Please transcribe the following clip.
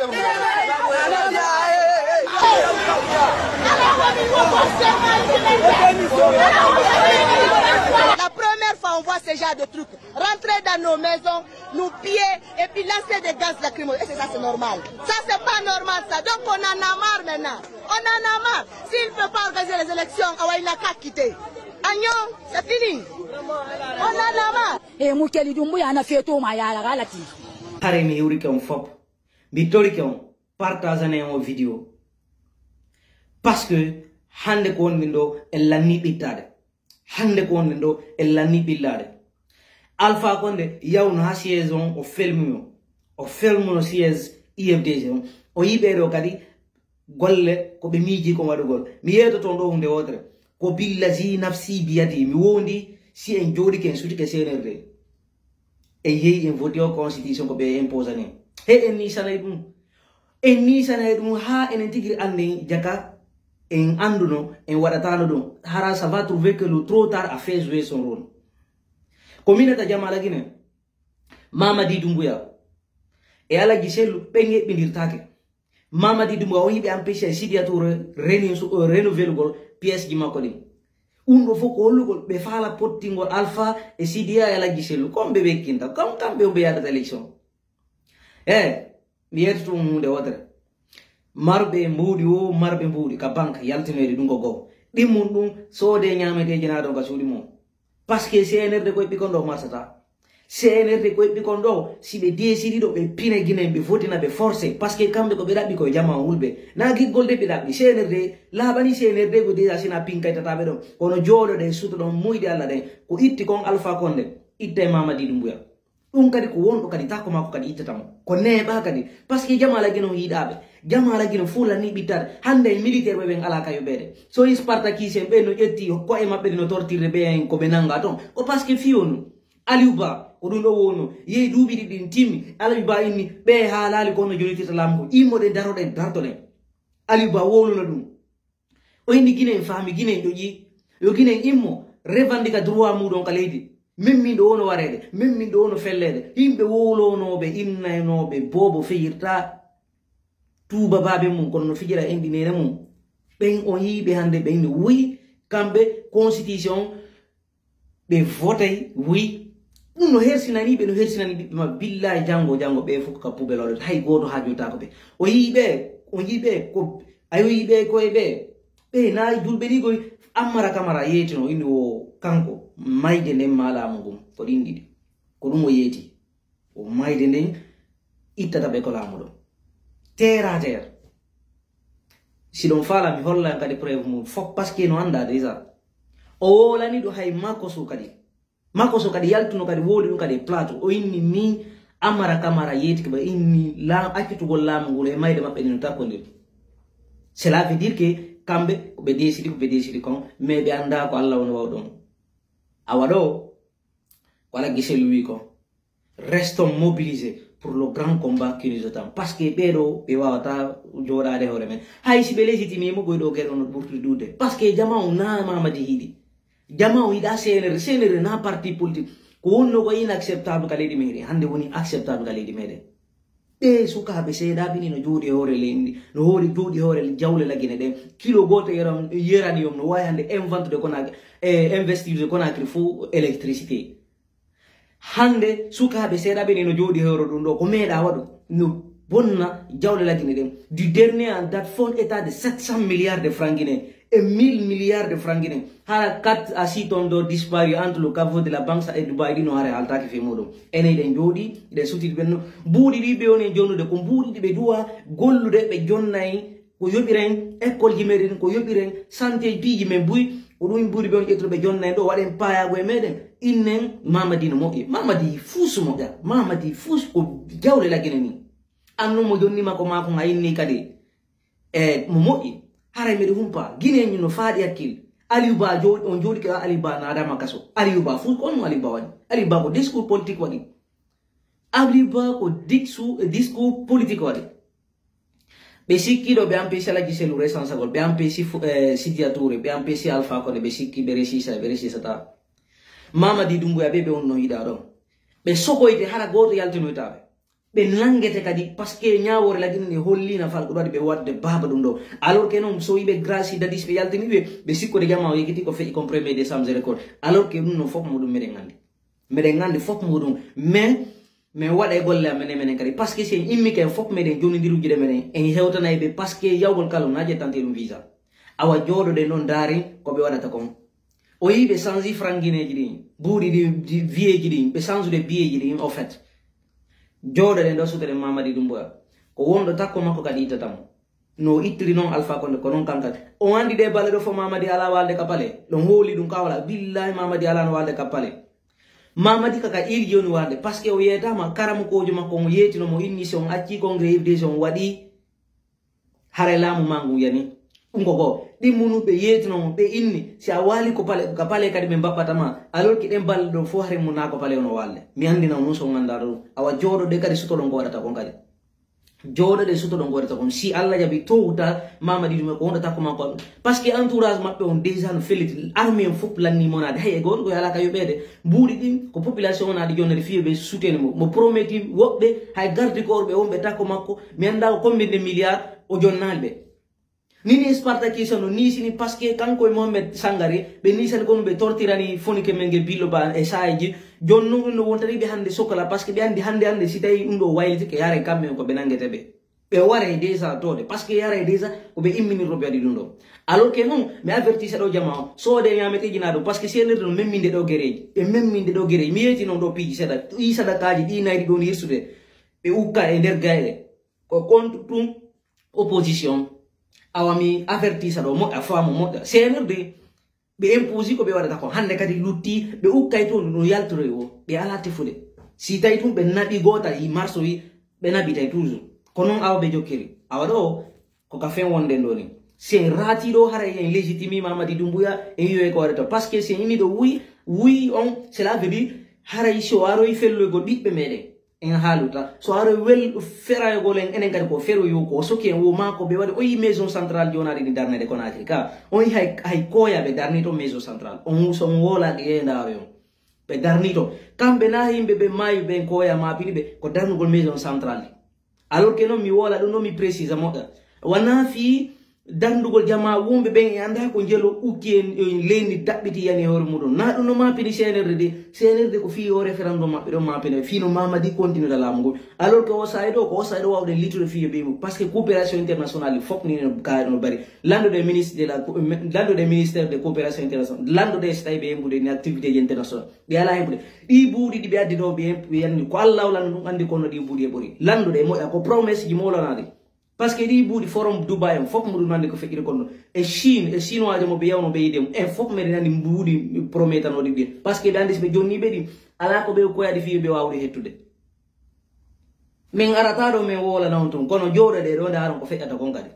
La première fois, on voit ce genre de trucs. Rentrer dans nos maisons, nous piller et puis lancer des gaz lacrymogènes. Et ça, c'est normal. Ça, c'est pas normal, ça. Donc, on en a marre maintenant. On en a marre. S'il ne peut pas organiser les élections, il n'a qu'à quitter. Agnon, c'est fini. On en a marre. Et Moukeli Dumbu, il y en a fait tout, mais il y a la relative. Haremi Hurricane Fop, Bitoricon, partagez en vidéo. Parce que, hande ko nindo ella ni bitade hande ko nindo ella ni billade alpha konde yawno ha saison o felmuno siège IMDG o yibedo kadi golle ko be miji ko wadugol mi yeto ton do hunde wotre ko billaji nafsi biyadi mi wondi si en jodi ken suti ke CNRD e yeyi en voté o constitution ko be imposane he en ni sanay dum ha en tigri ande jaka en anduno en wadatano do hara ça va trouver que le trop tard a fait jouer son rôle commune ta jamala gine Mamadi Doumbouya e ala giselu penge bindirtake Mamadi Doumbouya o yibe empêcher Sidia Touré renouveler le gol pièce gi makoli undo foko lugol be fala pottingol Alpha e Sidia e ala giselu comme bebe kinta comme kambe be yada élection mi yertu munde wodre marbe mbudi ka bank yaltinede dungo go dimmun dum sode nyamete jinaado ga sudi mo parce que CNRD ko bikondo marsata CNRD ko bikondo si be décidi do be pine gine be votina be forcer parce que kambe ko be dabbi ko jama wulbe na gi golde be dabbi CNRD la bani CNRD ko deja sina pinka tata be do kono jodo de suto don muyde alla de ko itti kon Alpha Condé itte Mamadi Doumbouya dum kadi ko wondo kadi takko mako kadi ittatamo ko neba kadi parce que jama la gino yidabe jama la gino fula ni bitar hande militaire be ben ala kayo bede so is Spartakiste be no etti ko e mabbe no tortire be en ko be nanga ton ko parce que fionu Aliouba ko dum do wono ye duubi din timmi Aliouba inni be halali ko no joniti salam ko imode darode dartole Aliouba wolo na dum o indi gine fami gine doji yo gine immo revendica droit mudon kaledi memmi do wono warede memmi do wono fellede himbe wolonobe innaynobe bobo feyirta tuba babe mum kono no fijira endinere mum ben on yibe hande ben ni wi kambe constitution be vote wi no hersinani be no hersinani ma billahi jango be fukka pubelo hay goto hajota ko be o yibe ko ayo yibe ko be na julbe ni goy amara kamara yetino indi o kanko mayde nden malamu gum ko dindidi ko dum o yeti o mayde nden ittata be ko lamudo terre à terre si don fala mi holla kadi preuve mum fok parce que no anda déjà o wolani do hay makoso kadi yaltuno kadi wodi dum kadi plateau o inni mi amara kamara yeti ba inni la akitugol lamu ngol e mayde mabbe no takondir cela veut dire que kambe be décidi kon mais be anda ko Allah won wawdon awado wala giselu wi ko restons mobilisés pour le grand combat qui nous attend parce que bedo be wawata jodade hore men hay si be légitime mo goydo guerre no burtu dude parce que jama on na Mamadi hidi jama o ida CNR na parti politique ko wonno ko inacceptable kaledi mede hande woni acceptable kaledi mede be suka be seeda bini no jodi hore lendi no hori jodi hore jawle lagine de kilo goto yerani yom no way hande invente de konak investir de konak fu électricité hande suka be seeda bini no jodi hore dum do ko meeda wadu no bonna jawle lagine de du dernier en date fond état de 700 milliards de francs guinéens et 1000 milliards de francs guinéens hala 4 à 6 tonnes d'or disparu entre le caveau de la banque et Dubaï dino hare alta ki femodo ene den jodi de suti benno buudi di be woni jonnude ko buudi be duwa gollude be jonnay ko yobiren école ji meden ko yobiren santé biji men buy ko dum buudi be on etro be jonnay do waden paayago e meden innen Mamadi no moƴƴi Mamadi fusu mo ga Mamadi fusu ko jawle lagine ni anno mo jonni mako mako ngayni kadi mo moƴƴi haray mede humpa guinéen no faadi hakkil Aliouba jodi on jodi ka Aliouba na adama kaso Aliouba fu on mo Aliouba wani Aliouba ko discours politique wadi Aliouba ko discours politique wadi be sikki do be empêcher la giselu responsable be empêcher Sidia Touré be empêcher Alpha Condé be sikki be resisa ta Mamadi Doumbouya be on no yida do be sokoyte hara goto yaltino tawe be nangete kadi parce que nyaawore la gindi hollina fal ko be wadde baba dum do alors que non so yibe grâce dadis be yaltini be sikko de jama yekiti ko fe ko 1er décembre record alors que dum no fop mudum meden ngandi fop mudum mais wada golle menen kadi parce que c'est immike fop meden joni diru jide menen en hewtana be parce que yawgol kala naje tante dum visa awa jodo de non dari ko be wadata kon o yibe sanzi frangine jidi buri di vie jidi be sanzu de biye jidi en fait jodo de ndo sutere mamadi dumboya ko wondo takko makko kadi itatam no ittiri non alpha konde ko non kankat o andi de balado fo mamadi ala walde kapale don holi dum kawala billahi mamadi ala no walde kapale mamadi kaka iri joni walde parce que o yeta ma karamu ko juma ko yeti no mo inni son acci congrès de son wadi hare lamu mangu yani ungogo di munu be yeti no be inni si a wali ko pale kapale kadi be mbapatama alors ki dem baldo fo hare mun na ko pale no walde mi andi na no so ngandaro awa jodo de kadi suto do ngorata kon kadi jodo de suto do ngorata kon si alla jabi to uta mamadi dum ko onda takko mako parce que entourage mabbe on déjà no felit armée fop lanni monade hay gol ko yala ka yobede buuri din ko population on adi jonne fiye be soutene mo prometi wobbe hay garde corps be on be takko mako mi anda ko combien de milliards o jonnalbe nini Spartakism no ni sini parce que kanko Mohamed Sangari be ni sen ko be tortirani fonike menge billo ba e saaji jonnu no wontari be hande sokola parce que be andi hande si tay undo wayliti ke yare kamme ko be nangete be ware déjà tode parce que yare déjà ko be immini robe adi dundo alors que non me avertise do jama so de nyamete jinado parce que c'est le memminde do gereji be memminde do gereji mi yeti non do piji seda i sadakaji di naydi do yirsude be ukka e der gayle ko contre tout opposition awami avertisa do mo afamo mo senerde be imposi ko be wada ko hande kadi lutti be ukkay to no yaltore o be ala tefude si tay tum be nabi gota i marso wi be nabi tay toujours konon aw be jokiri awado ko ka fen wonde ndoni c'est rati do hare en légitime mamadi dumbuya en yoy ko wada parce que c'est ini do oui on cela veut dire hare so aro i fello go bibbe mede en haluta so are wel fera go len enen kadi ko fero yo ko so ke wo ma ko be wadi o yi maison centrale jonari ni darne de Conakry ka on hay koya be darni to maison centrale on so wola de ndaw yo be darni to kambe na himbe be mayu be koya ma pidi be ko darnu go maison centrale alors que no mi wola do no mi précise mo wana fi dandugol jama wumbe ben anda ko jelo ukien leni dabbiti yani hore mudon na do no mapini senerde ko fi o référendum mabbe do mapene fi no mamadi continue da lamugo alors que o saydo wawde litre fi be parce que coopération internationale fok ni ka no bari lando des ministères de coopération internationale lando des stay be mbude ni activité internationale de ala hebde di budi di be addi do be yanni ko Allah wala no andi ko no di budi e bori lando de mo ko promesse ji mo lanade parce que di budi forum Dubai fok mu nande ko fekire kono e chinois mo be yawno be yidem e fok me nandi budi prometano di parce que dandis be jonni be di ala ko be ko yadi fi be wawde hettude min arata do men wola non ton kono jodo de do ndaron ko fekkata kon kadi